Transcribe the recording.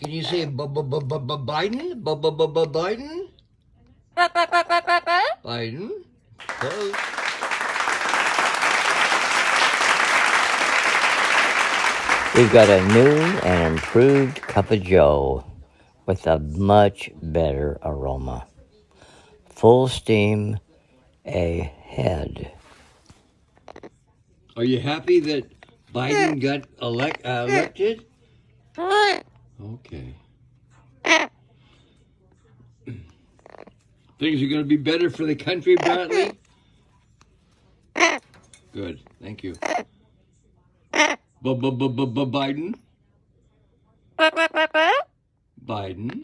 Can you say Biden? Biden? Biden? Close. We've got a new and improved cup of joe with a much better aroma. Full steam ahead. Are you happy that Biden got elected? Okay. Things are going to be better for the country, Bratley? Good. Thank you. Biden? Biden?